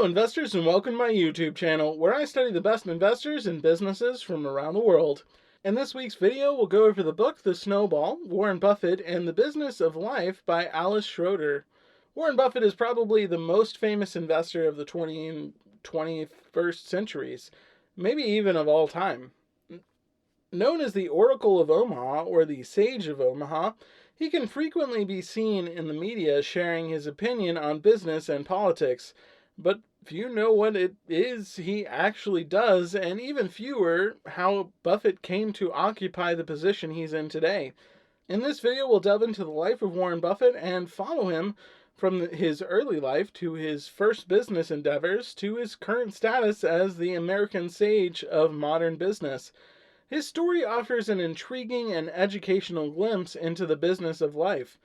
Hello investors and welcome to my YouTube channel where I study the best investors and businesses from around the world. In this week's video we'll go over the book The Snowball, Warren Buffett and the Business of Life by Alice Schroeder. Warren Buffett is probably the most famous investor of the 20th and 21st centuries, maybe even of all time. Known as the Oracle of Omaha or the Sage of Omaha, he can frequently be seen in the media sharing his opinion on business and politics. But few know what it is he actually does, and even fewer how Buffett came to occupy the position he's in today. In this video, we'll delve into the life of Warren Buffett and follow him from his early life to his first business endeavors to his current status as the American sage of modern business. His story offers an intriguing and educational glimpse into the business of life.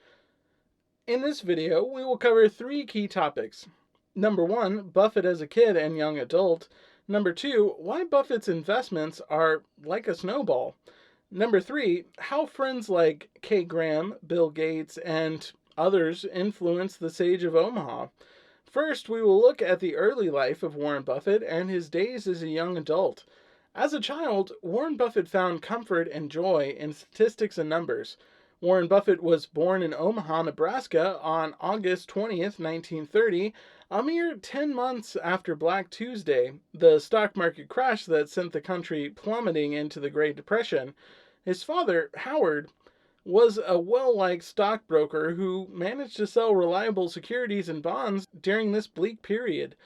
In this video, we will cover three key topics. Number 1, Buffett as a kid and young adult. Number 2, why Buffett's investments are like a snowball. Number 3, how friends like Kay Graham, Bill Gates, and others influence the Sage of Omaha. First, we will look at the early life of Warren Buffett and his days as a young adult. As a child, Warren Buffett found comfort and joy in statistics and numbers. Warren Buffett was born in Omaha, Nebraska on August 20th, 1930, a mere 10 months after Black Tuesday, the stock market crash that sent the country plummeting into the Great Depression. His father, Howard, was a well-liked stockbroker who managed to sell reliable securities and bonds during this bleak period.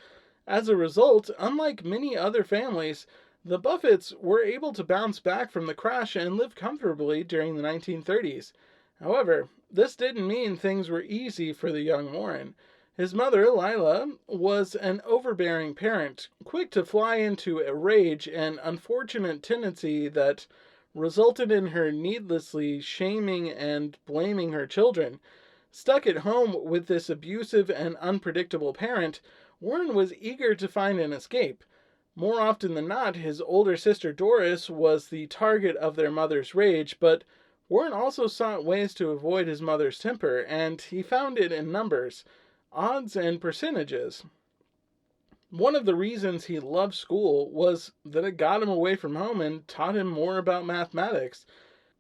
As a result, unlike many other families, the Buffetts were able to bounce back from the crash and live comfortably during the 1930s. However, this didn't mean things were easy for the young Warren. His mother, Lila, was an overbearing parent, quick to fly into a rage and unfortunate tendency that resulted in her needlessly shaming and blaming her children. Stuck at home with this abusive and unpredictable parent, Warren was eager to find an escape. More often than not, his older sister Doris was the target of their mother's rage, but Warren also sought ways to avoid his mother's temper, and he found it in numbers, odds, and percentages. One of the reasons he loved school was that it got him away from home and taught him more about mathematics.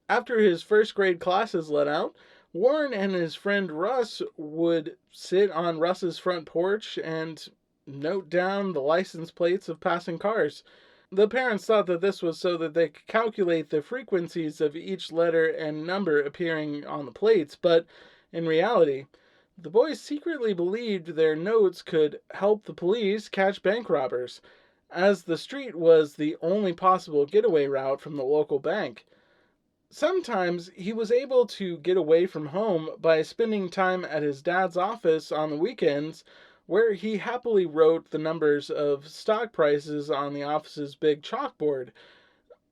After his first grade classes let out, Warren and his friend Russ would sit on Russ's front porch and note down the license plates of passing cars. The parents thought that this was so that they could calculate the frequencies of each letter and number appearing on the plates, but in reality, the boys secretly believed their notes could help the police catch bank robbers, as the street was the only possible getaway route from the local bank. Sometimes he was able to get away from home by spending time at his dad's office on the weekends, where he happily wrote the numbers of stock prices on the office's big chalkboard.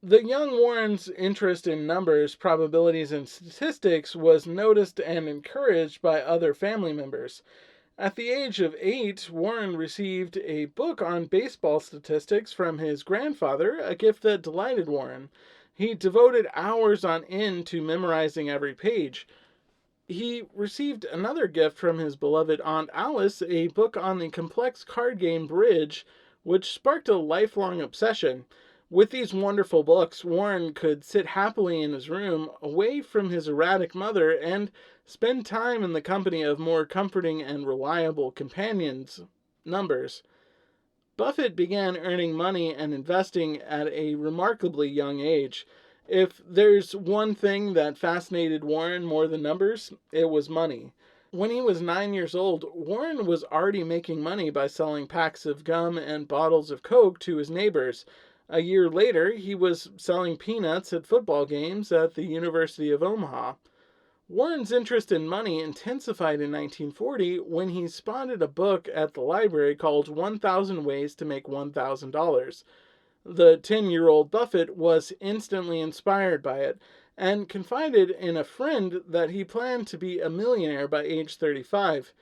The young Warren's interest in numbers, probabilities, and statistics was noticed and encouraged by other family members. At the age of 8, Warren received a book on baseball statistics from his grandfather, a gift that delighted Warren. He devoted hours on end to memorizing every page. He received another gift from his beloved Aunt Alice, a book on the complex card game Bridge, which sparked a lifelong obsession. With these wonderful books, Warren could sit happily in his room, away from his erratic mother, and spend time in the company of more comforting and reliable companions, numbers. Buffett began earning money and investing at a remarkably young age. If there's one thing that fascinated Warren more than numbers, it was money. When he was 9 years old, Warren was already making money by selling packs of gum and bottles of Coke to his neighbors. A year later, he was selling peanuts at football games at the University of Omaha. Warren's interest in money intensified in 1940 when he spotted a book at the library called 1,000 Ways to Make $1,000. The 10-year-old Buffett was instantly inspired by it and confided in a friend that he planned to be a millionaire by age 35.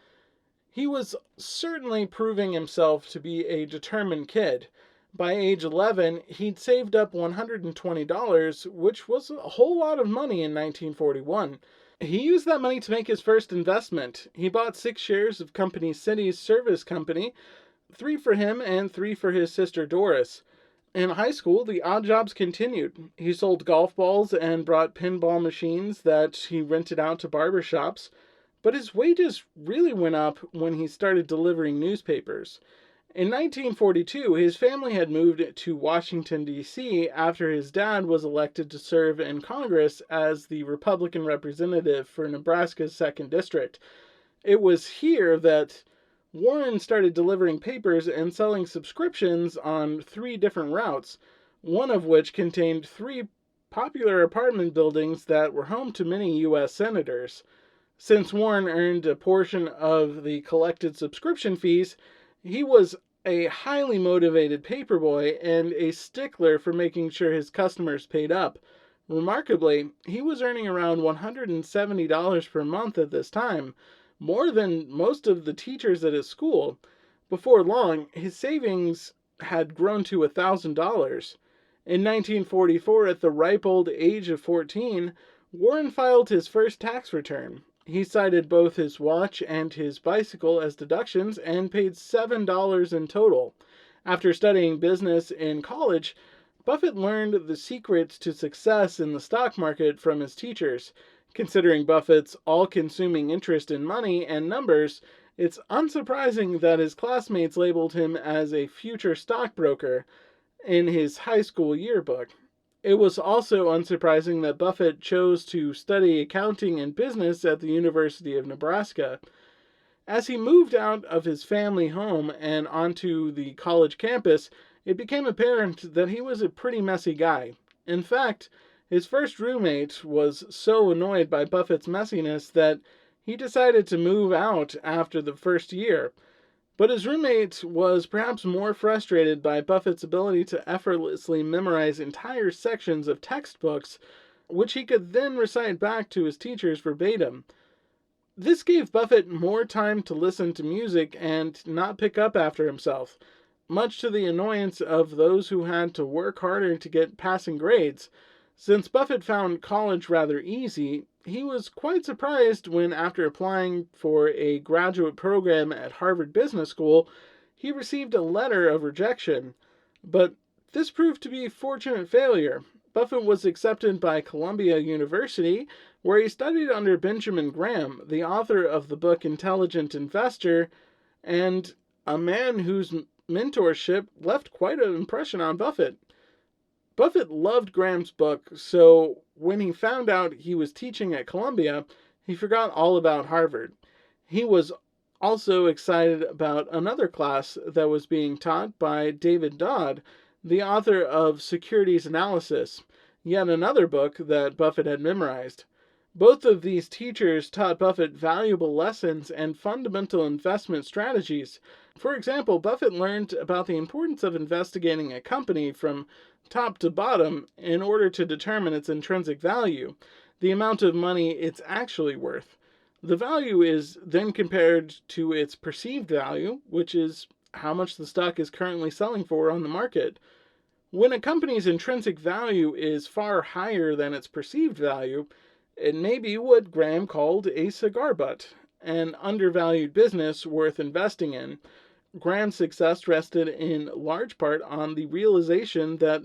He was certainly proving himself to be a determined kid. By age 11, he'd saved up $120, which was a whole lot of money in 1941. He used that money to make his first investment. He bought 6 shares of Company City's service company, 3 for him and 3 for his sister Doris. In high school, the odd jobs continued. He sold golf balls and brought pinball machines that he rented out to barber shops, but his wages really went up when he started delivering newspapers. In 1942, his family had moved to Washington, D.C. after his dad was elected to serve in Congress as the Republican representative for Nebraska's 2nd District. It was here that Warren started delivering papers and selling subscriptions on 3 different routes, one of which contained 3 popular apartment buildings that were home to many U.S. senators. Since Warren earned a portion of the collected subscription fees, he was a highly motivated paperboy and a stickler for making sure his customers paid up. Remarkably, he was earning around $170 per month at this time, more than most of the teachers at his school. Before long, his savings had grown to $1,000. In 1944, at the ripe old age of 14, Warren filed his first tax return. He cited both his watch and his bicycle as deductions and paid $7 in total. After studying business in college, Buffett learned the secrets to success in the stock market from his teachers. Considering Buffett's all-consuming interest in money and numbers, it's unsurprising that his classmates labeled him as a future stockbroker in his high school yearbook. It was also unsurprising that Buffett chose to study accounting and business at the University of Nebraska. As he moved out of his family home and onto the college campus, it became apparent that he was a pretty messy guy. In fact, his first roommate was so annoyed by Buffett's messiness that he decided to move out after the first year. But his roommate was perhaps more frustrated by Buffett's ability to effortlessly memorize entire sections of textbooks, which he could then recite back to his teachers verbatim. This gave Buffett more time to listen to music and not pick up after himself, much to the annoyance of those who had to work harder to get passing grades. Since Buffett found college rather easy, he was quite surprised when, after applying for a graduate program at Harvard Business School, he received a letter of rejection. But this proved to be fortunate failure. Buffett was accepted by Columbia University, where he studied under Benjamin Graham, the author of the book Intelligent Investor, and a man whose mentorship left quite an impression on Buffett. Buffett loved Graham's book, so when he found out he was teaching at Columbia, he forgot all about Harvard. He was also excited about another class that was being taught by David Dodd, the author of Securities Analysis, yet another book that Buffett had memorized. Both of these teachers taught Buffett valuable lessons and fundamental investment strategies. For example, Buffett learned about the importance of investigating a company from top to bottom in order to determine its intrinsic value, the amount of money it's actually worth. The value is then compared to its perceived value, which is how much the stock is currently selling for on the market. When a company's intrinsic value is far higher than its perceived value, it may be what Graham called a cigar butt, an undervalued business worth investing in. Graham's success rested in large part on the realization that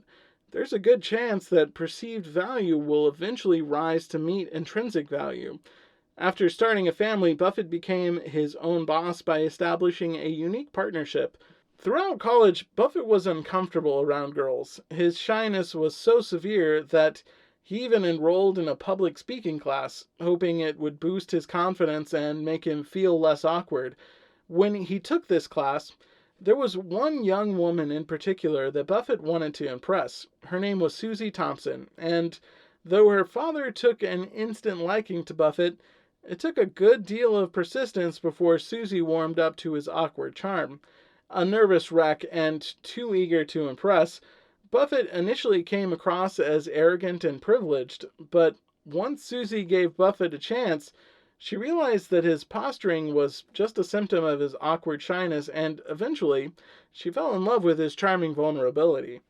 there's a good chance that perceived value will eventually rise to meet intrinsic value. After starting a family, Buffett became his own boss by establishing a unique partnership. Throughout college, Buffett was uncomfortable around girls. His shyness was so severe that he even enrolled in a public speaking class, hoping it would boost his confidence and make him feel less awkward. When he took this class, there was one young woman in particular that Buffett wanted to impress. Her name was Susie Thompson, and though her father took an instant liking to Buffett, it took a good deal of persistence before Susie warmed up to his awkward charm. A nervous wreck and too eager to impress, Buffett initially came across as arrogant and privileged, but once Susie gave Buffett a chance, she realized that his posturing was just a symptom of his awkward shyness, and eventually, she fell in love with his charming vulnerability.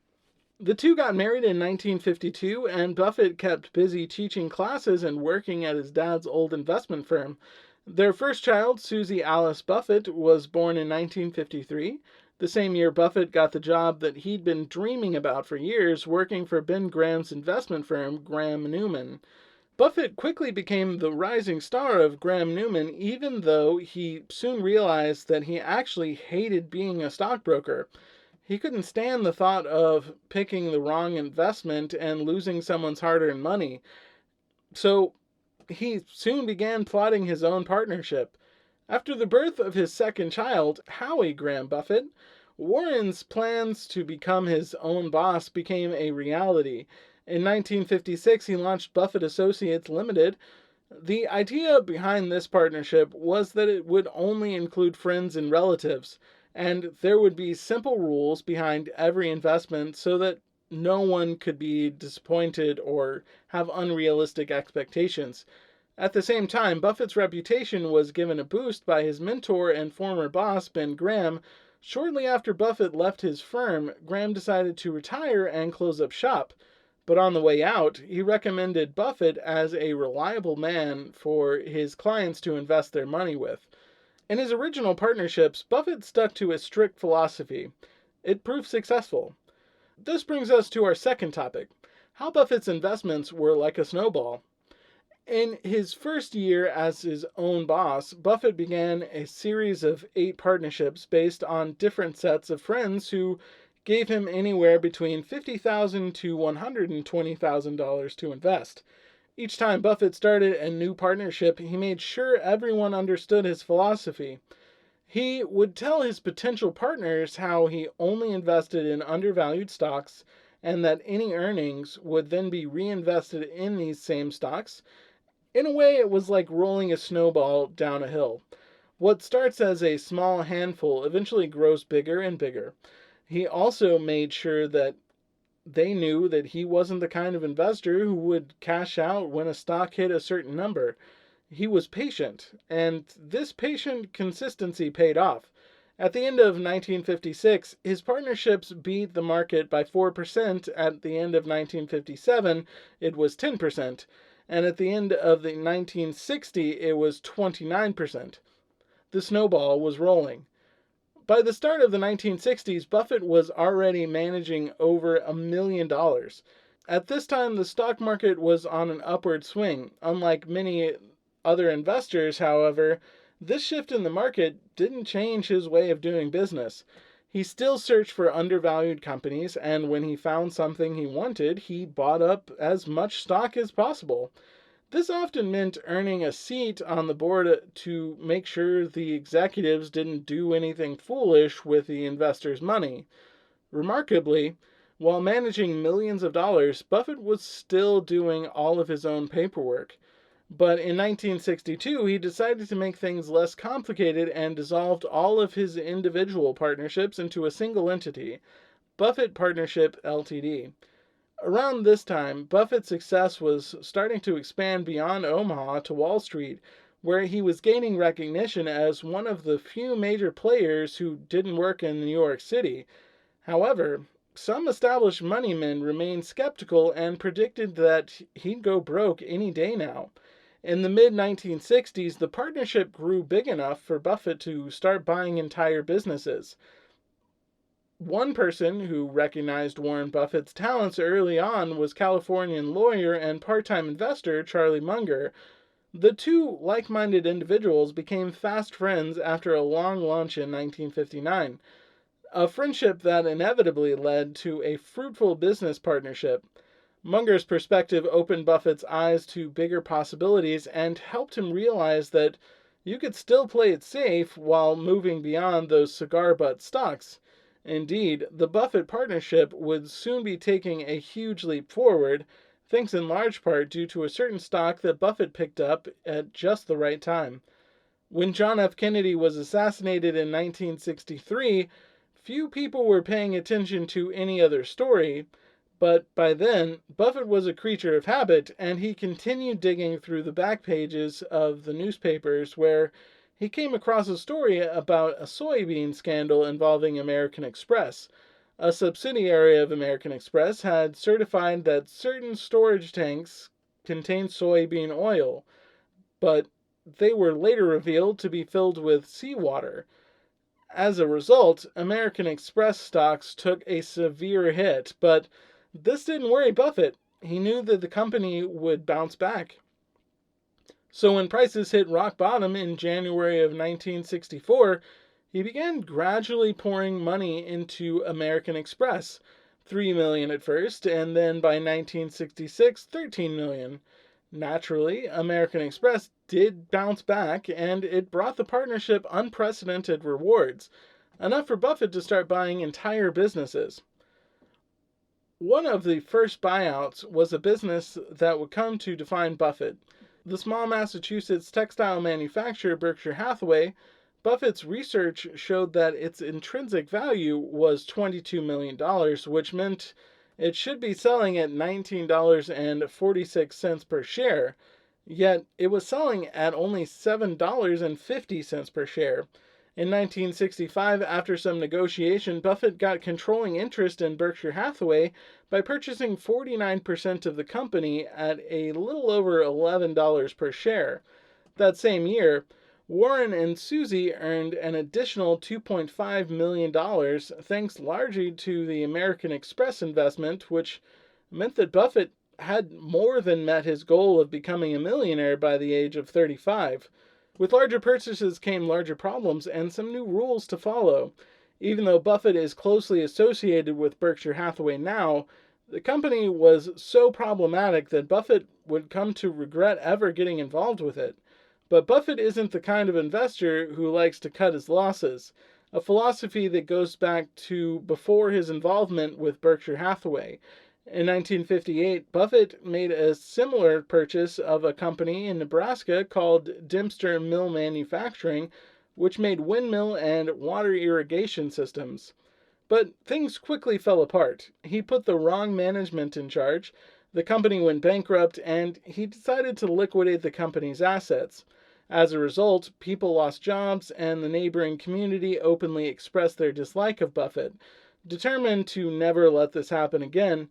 The two got married in 1952, and Buffett kept busy teaching classes and working at his dad's old investment firm. Their first child, Susie Alice Buffett, was born in 1953. The same year, Buffett got the job that he'd been dreaming about for years, working for Ben Graham's investment firm, Graham Newman. Buffett quickly became the rising star of Graham Newman, even though he soon realized that he actually hated being a stockbroker. He couldn't stand the thought of picking the wrong investment and losing someone's hard-earned money. So he soon began plotting his own partnership. After the birth of his second child, Howie Graham Buffett, Warren's plans to become his own boss became a reality. In 1956, he launched Buffett Associates Limited. The idea behind this partnership was that it would only include friends and relatives, and there would be simple rules behind every investment so that no one could be disappointed or have unrealistic expectations. At the same time, Buffett's reputation was given a boost by his mentor and former boss, Ben Graham. Shortly after Buffett left his firm, Graham decided to retire and close up shop. But on the way out, he recommended Buffett as a reliable man for his clients to invest their money with. In his original partnerships, Buffett stuck to a strict philosophy. It proved successful. This brings us to our second topic: how Buffett's investments were like a snowball. In his first year as his own boss, Buffett began a series of 8 partnerships based on different sets of friends who gave him anywhere between $50,000 to $120,000 to invest. Each time Buffett started a new partnership, he made sure everyone understood his philosophy. He would tell his potential partners how he only invested in undervalued stocks and that any earnings would then be reinvested in these same stocks. In a way, it was like rolling a snowball down a hill. What starts as a small handful eventually grows bigger and bigger. He also made sure that they knew that he wasn't the kind of investor who would cash out when a stock hit a certain number. He was patient, and this patient consistency paid off. At the end of 1956, his partnerships beat the market by 4%. At the end of 1957, it was 10%. And at the end of the 1960, it was 29%. The snowball was rolling. By the start of the 1960s, Buffett was already managing over $1 million. At this time, the stock market was on an upward swing. Unlike many other investors, however, this shift in the market didn't change his way of doing business. He still searched for undervalued companies, and when he found something he wanted, he bought up as much stock as possible. This often meant earning a seat on the board to make sure the executives didn't do anything foolish with the investors' money. Remarkably, while managing millions of dollars, Buffett was still doing all of his own paperwork. But in 1962, he decided to make things less complicated and dissolved all of his individual partnerships into a single entity, Buffett Partnership Ltd. Around this time, Buffett's success was starting to expand beyond Omaha to Wall Street, where he was gaining recognition as one of the few major players who didn't work in New York City. However, some established moneymen remained skeptical and predicted that he'd go broke any day now. In the mid-1960s, the partnership grew big enough for Buffett to start buying entire businesses. One person who recognized Warren Buffett's talents early on was Californian lawyer and part-time investor Charlie Munger. The two like-minded individuals became fast friends after a long lunch in 1959, a friendship that inevitably led to a fruitful business partnership. Munger's perspective opened Buffett's eyes to bigger possibilities and helped him realize that you could still play it safe while moving beyond those cigar-butt stocks. Indeed, the Buffett partnership would soon be taking a huge leap forward, thanks in large part due to a certain stock that Buffett picked up at just the right time. When John F. Kennedy was assassinated in 1963, few people were paying attention to any other story, but by then, Buffett was a creature of habit, and he continued digging through the back pages of the newspapers where he came across a story about a soybean scandal involving American Express. A subsidiary of American Express had certified that certain storage tanks contained soybean oil, but they were later revealed to be filled with seawater. As a result, American Express stocks took a severe hit, but this didn't worry Buffett. He knew that the company would bounce back. So when prices hit rock bottom in January of 1964, he began gradually pouring money into American Express. 3 million at first, and then by 1966, 13 million. Naturally, American Express did bounce back, and it brought the partnership unprecedented rewards, enough for Buffett to start buying entire businesses. One of the first buyouts was a business that would come to define Buffett. The small Massachusetts textile manufacturer Berkshire Hathaway. Buffett's research showed that its intrinsic value was $22 million, which meant it should be selling at $19.46 per share, yet it was selling at only $7.50 per share. In 1965, after some negotiation, Buffett got controlling interest in Berkshire Hathaway by purchasing 49% of the company at a little over $11 per share. That same year, Warren and Susie earned an additional $2.5 million thanks largely to the American Express investment, which meant that Buffett had more than met his goal of becoming a millionaire by the age of 35. With larger purchases came larger problems and some new rules to follow. Even though Buffett is closely associated with Berkshire Hathaway now, the company was so problematic that Buffett would come to regret ever getting involved with it. But Buffett isn't the kind of investor who likes to cut his losses, a philosophy that goes back to before his involvement with Berkshire Hathaway. In 1958, Buffett made a similar purchase of a company in Nebraska called Dempster Mill Manufacturing, which made windmill and water irrigation systems. But things quickly fell apart. He put the wrong management in charge, the company went bankrupt, and he decided to liquidate the company's assets. As a result, people lost jobs, and the neighboring community openly expressed their dislike of Buffett. Determined to never let this happen again,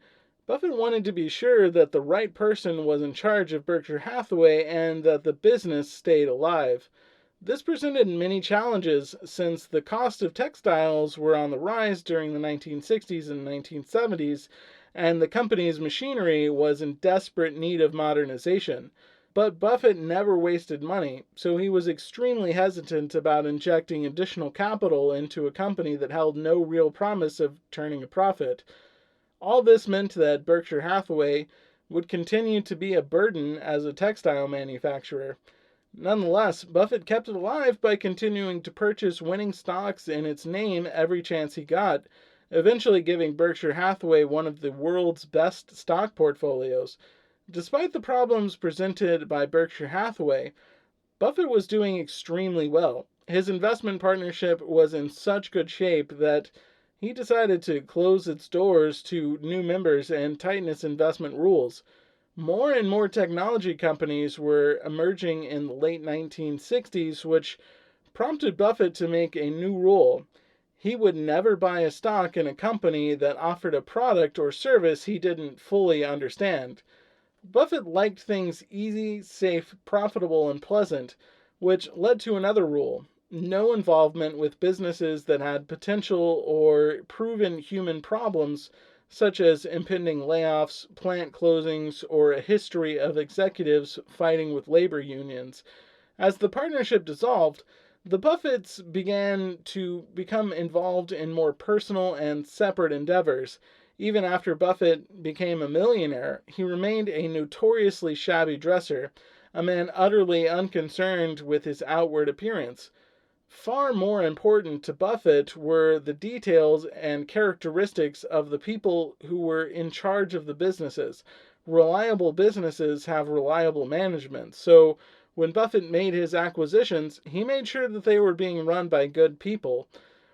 Buffett wanted to be sure that the right person was in charge of Berkshire Hathaway and that the business stayed alive. This presented many challenges since the cost of textiles were on the rise during the 1960s and 1970s, and the company's machinery was in desperate need of modernization. But Buffett never wasted money, so he was extremely hesitant about injecting additional capital into a company that held no real promise of turning a profit. All this meant that Berkshire Hathaway would continue to be a burden as a textile manufacturer. Nonetheless, Buffett kept it alive by continuing to purchase winning stocks in its name every chance he got, eventually giving Berkshire Hathaway one of the world's best stock portfolios. Despite the problems presented by Berkshire Hathaway, Buffett was doing extremely well. His investment partnership was in such good shape that he decided to close its doors to new members and tighten its investment rules. More and more technology companies were emerging in the late 1960s, which prompted Buffett to make a new rule. He would never buy a stock in a company that offered a product or service he didn't fully understand. Buffett liked things easy, safe, profitable, and pleasant, which led to another rule: no involvement with businesses that had potential or proven human problems, such as impending layoffs, plant closings, or a history of executives fighting with labor unions. As the partnership dissolved, the Buffetts began to become involved in more personal and separate endeavors. Even after Buffett became a millionaire, he remained a notoriously shabby dresser, a man utterly unconcerned with his outward appearance. Far more important to Buffett were the details and characteristics of the people who were in charge of the businesses. Reliable businesses have reliable management, so when Buffett made his acquisitions, he made sure that they were being run by good people.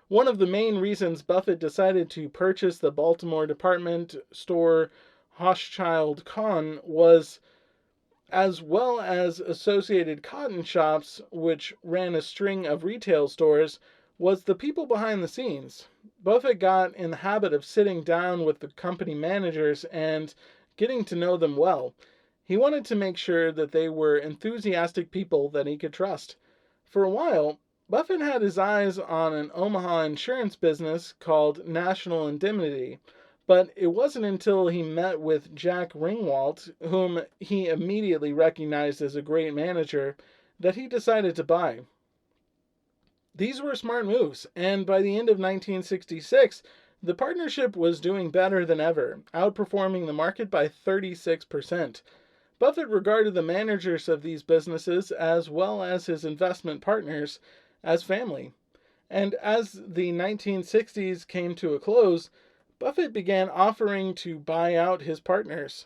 One of the main reasons Buffett decided to purchase the Baltimore department store Hochschild Kahn was, as well as Associated Cotton Shops, which ran a string of retail stores, was the people behind the scenes. Buffett got in the habit of sitting down with the company managers and getting to know them well. He wanted to make sure that they were enthusiastic people that he could trust. For a while, Buffett had his eyes on an Omaha insurance business called National Indemnity, but it wasn't until he met with Jack Ringwalt, whom he immediately recognized as a great manager, that he decided to buy. These were smart moves, and by the end of 1966, the partnership was doing better than ever, outperforming the market by 36%. Buffett regarded the managers of these businesses, as well as his investment partners, as family. And as the 1960s came to a close, Buffett began offering to buy out his partners.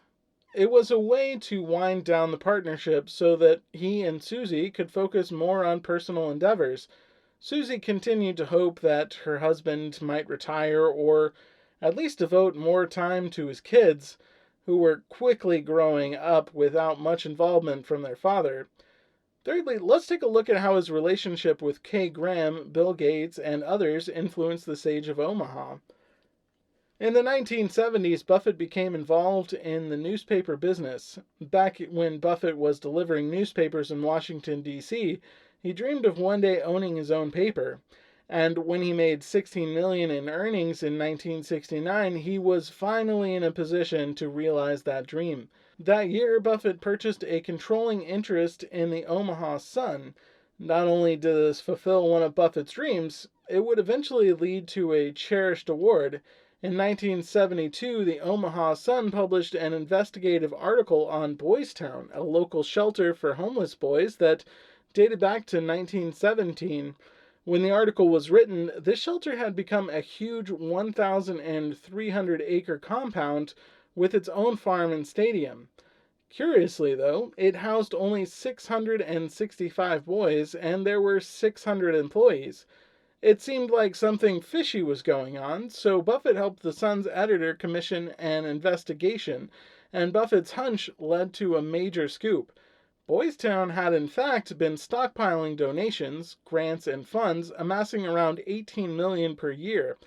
It was a way to wind down the partnership so that he and Susie could focus more on personal endeavors. Susie continued to hope that her husband might retire or at least devote more time to his kids, who were quickly growing up without much involvement from their father. Thirdly, let's take a look at how his relationship with Kay Graham, Bill Gates, and others influenced the Sage of Omaha. In the 1970s, Buffett became involved in the newspaper business. Back when Buffett was delivering newspapers in Washington, D.C., he dreamed of one day owning his own paper. And when he made $16 million in earnings in 1969, he was finally in a position to realize that dream. That year, Buffett purchased a controlling interest in the Omaha Sun. Not only did this fulfill one of Buffett's dreams, it would eventually lead to a cherished award. In 1972, the Omaha Sun published an investigative article on Boys Town, a local shelter for homeless boys that dated back to 1917. When the article was written, this shelter had become a huge 1,300-acre compound with its own farm and stadium. Curiously, though, it housed only 665 boys, and there were 600 employees. It seemed like something fishy was going on, so Buffett helped the Sun's editor commission an investigation, and Buffett's hunch led to a major scoop. Boys Town had in fact been stockpiling donations, grants, and funds, amassing around $18 million per year.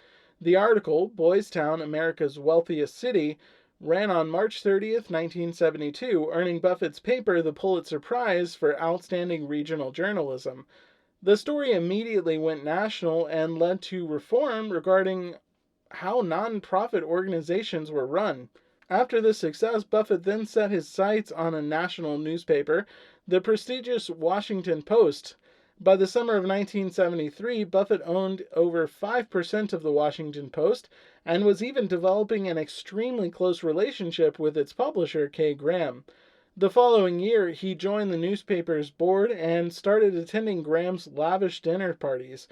The article, Boys Town, America's Wealthiest City, ran on March 30th, 1972, earning Buffett's paper the Pulitzer Prize for Outstanding Regional Journalism. The story immediately went national and led to reform regarding how nonprofit organizations were run. After this success, Buffett then set his sights on a national newspaper, the prestigious Washington Post. By the summer of 1973, Buffett owned over 5% of the Washington Post and was even developing an extremely close relationship with its publisher, Kay Graham. The following year, he joined the newspaper's board and started attending Graham's lavish dinner parties.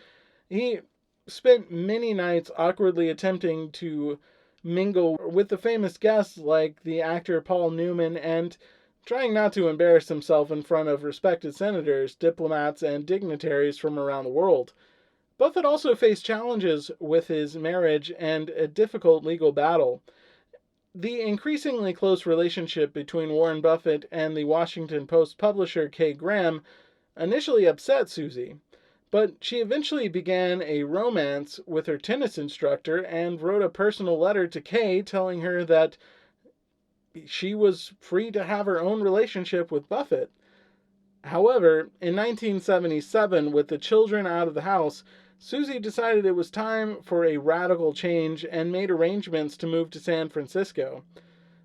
He spent many nights awkwardly attempting to mingle with the famous guests like the actor Paul Newman and trying not to embarrass himself in front of respected senators, diplomats, and dignitaries from around the world. Buffett also faced challenges with his marriage and a difficult legal battle. The increasingly close relationship between Warren Buffett and the Washington Post publisher Kay Graham initially upset Susie, but she eventually began a romance with her tennis instructor and wrote a personal letter to Kay telling her that she was free to have her own relationship with Buffett. However, in 1977, with the children out of the house, Susie decided it was time for a radical change and made arrangements to move to San Francisco.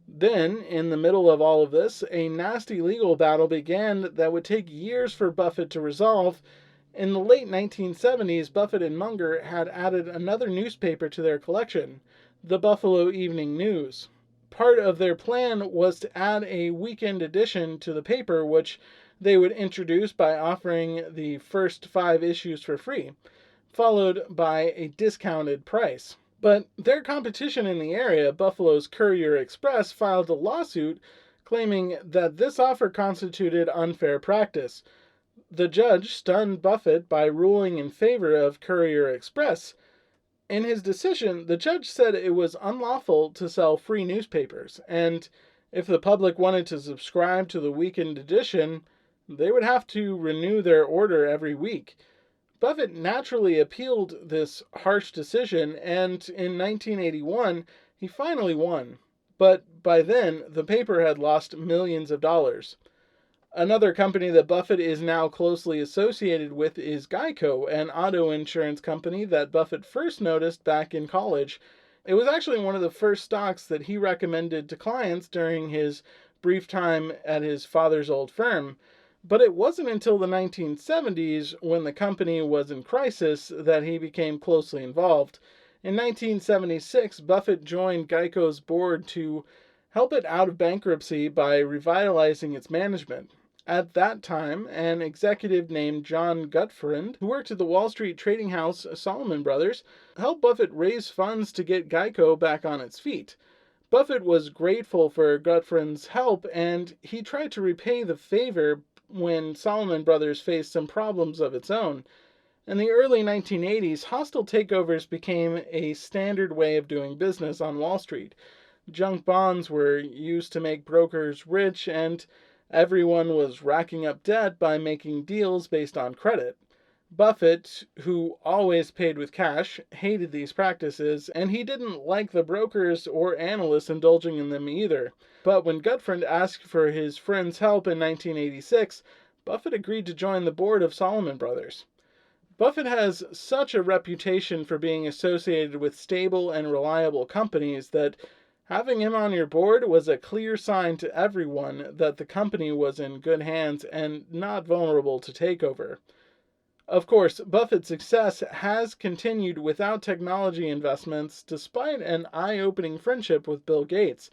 Then, in the middle of all of this, a nasty legal battle began that would take years for Buffett to resolve. In the late 1970s, Buffett and Munger had added another newspaper to their collection, the Buffalo Evening News. Part of their plan was to add a weekend edition to the paper, which they would introduce by offering the first 5 issues for free, followed by a discounted price. But their competition in the area, Buffalo's Courier Express, filed a lawsuit claiming that this offer constituted unfair practice. The judge stunned Buffett by ruling in favor of Courier Express. In his decision, the judge said it was unlawful to sell free newspapers, and if the public wanted to subscribe to the weekend edition, they would have to renew their order every week. Buffett naturally appealed this harsh decision, and in 1981, he finally won. But by then, the paper had lost millions of dollars. Another company that Buffett is now closely associated with is Geico, an auto insurance company that Buffett first noticed back in college. It was actually one of the first stocks that he recommended to clients during his brief time at his father's old firm. But it wasn't until the 1970s, when the company was in crisis, that he became closely involved. In 1976, Buffett joined Geico's board to help it out of bankruptcy by revitalizing its management. At that time, an executive named John Gutfreund, who worked at the Wall Street trading house Salomon Brothers, helped Buffett raise funds to get Geico back on its feet. Buffett was grateful for Gutfreund's help, and he tried to repay the favor when Salomon Brothers faced some problems of its own. In the early 1980s, hostile takeovers became a standard way of doing business on Wall Street. Junk bonds were used to make brokers rich, and everyone was racking up debt by making deals based on credit. Buffett, who always paid with cash, hated these practices, and he didn't like the brokers or analysts indulging in them either. But when Gutfreund asked for his friend's help in 1986, Buffett agreed to join the board of Salomon Brothers. Buffett has such a reputation for being associated with stable and reliable companies that having him on your board was a clear sign to everyone that the company was in good hands and not vulnerable to takeover. Of course, Buffett's success has continued without technology investments, despite an eye-opening friendship with Bill Gates.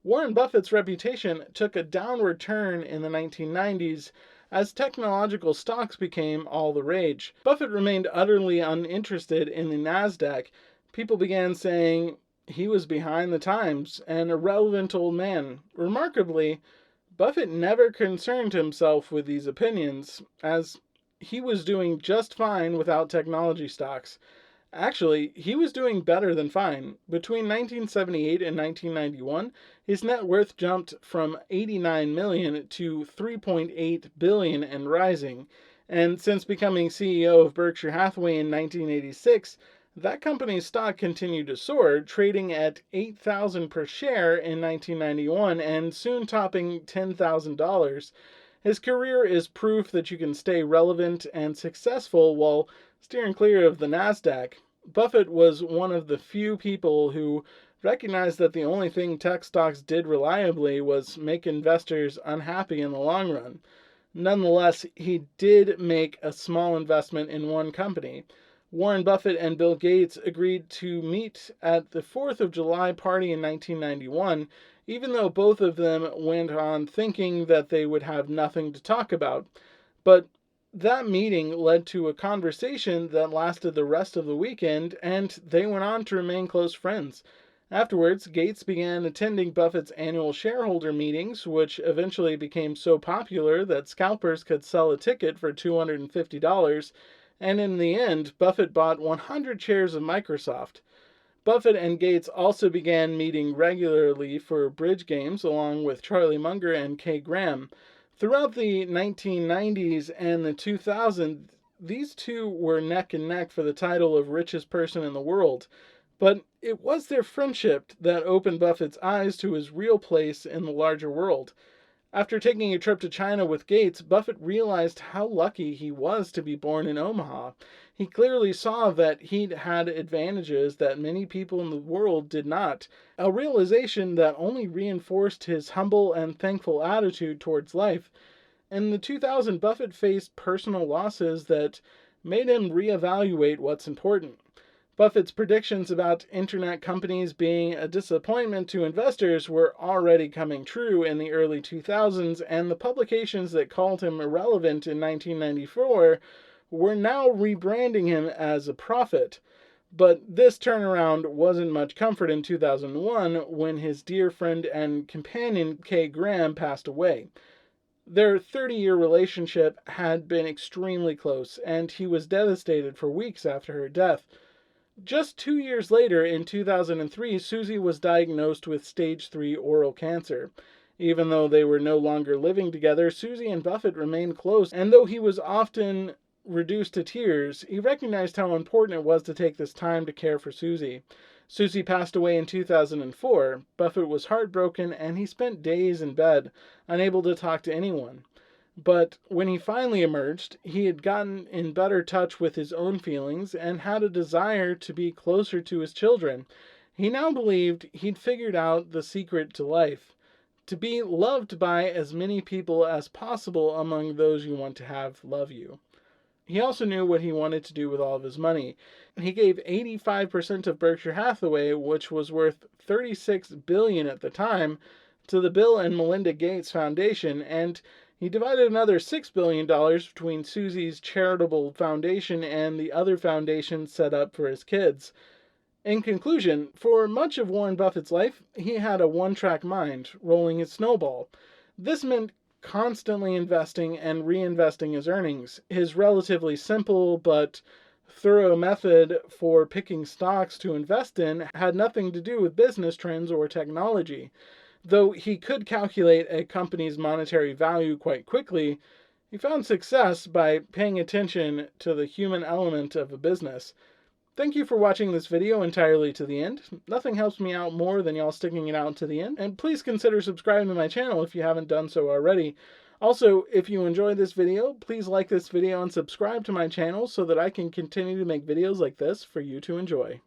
Warren Buffett's reputation took a downward turn in the 1990s as technological stocks became all the rage. Buffett remained utterly uninterested in the NASDAQ. People began saying he was behind the times, an irrelevant old man. Remarkably, Buffett never concerned himself with these opinions, as he was doing just fine without technology stocks. Actually, he was doing better than fine. Between 1978 and 1991, his net worth jumped from $89 million to $3.8 billion and rising. And since becoming CEO of Berkshire Hathaway in 1986, that company's stock continued to soar, trading at $8,000 per share in 1991 and soon topping $10,000. His career is proof that you can stay relevant and successful while steering clear of the NASDAQ. Buffett was one of the few people who recognized that the only thing tech stocks did reliably was make investors unhappy in the long run. Nonetheless, he did make a small investment in one company. Warren Buffett and Bill Gates agreed to meet at the 4th of July party in 1991, even though both of them went on thinking that they would have nothing to talk about. But that meeting led to a conversation that lasted the rest of the weekend, and they went on to remain close friends. Afterwards, Gates began attending Buffett's annual shareholder meetings, which eventually became so popular that scalpers could sell a ticket for $250, and in the end, Buffett bought 100 shares of Microsoft. Buffett and Gates also began meeting regularly for bridge games along with Charlie Munger and Kay Graham. Throughout the 1990s and the 2000s, these two were neck and neck for the title of richest person in the world. But it was their friendship that opened Buffett's eyes to his real place in the larger world. After taking a trip to China with Gates, Buffett realized how lucky he was to be born in Omaha. He clearly saw that he'd had advantages that many people in the world did not, a realization that only reinforced his humble and thankful attitude towards life. In the 2000s, Buffett faced personal losses that made him reevaluate what's important. Buffett's predictions about internet companies being a disappointment to investors were already coming true in the early 2000s, and the publications that called him irrelevant in 1994 were now rebranding him as a prophet. But this turnaround wasn't much comfort in 2001 when his dear friend and companion Kay Graham passed away. Their 30-year relationship had been extremely close, and he was devastated for weeks after her death. Just 2 years later, in 2003, Susie was diagnosed with stage 3 oral cancer. Even though they were no longer living together, Susie and Buffett remained close, and though he was often reduced to tears, he recognized how important it was to take this time to care for Susie. Susie passed away in 2004. Buffett was heartbroken, and he spent days in bed, unable to talk to anyone. But when he finally emerged, he had gotten in better touch with his own feelings and had a desire to be closer to his children. He now believed he'd figured out the secret to life: to be loved by as many people as possible among those you want to have love you. He also knew what he wanted to do with all of his money. He gave 85% of Berkshire Hathaway, which was worth $36 billion at the time, to the Bill and Melinda Gates Foundation, and he divided another $6 billion between Susie's charitable foundation and the other foundations set up for his kids. In conclusion, for much of Warren Buffett's life, he had a one-track mind, rolling his snowball. This meant constantly investing and reinvesting his earnings. His relatively simple but thorough method for picking stocks to invest in had nothing to do with business trends or technology. Though he could calculate a company's monetary value quite quickly, he found success by paying attention to the human element of a business. Thank you for watching this video entirely to the end. Nothing helps me out more than y'all sticking it out to the end, and please consider subscribing to my channel if you haven't done so already. Also, if you enjoyed this video, please like this video and subscribe to my channel so that I can continue to make videos like this for you to enjoy.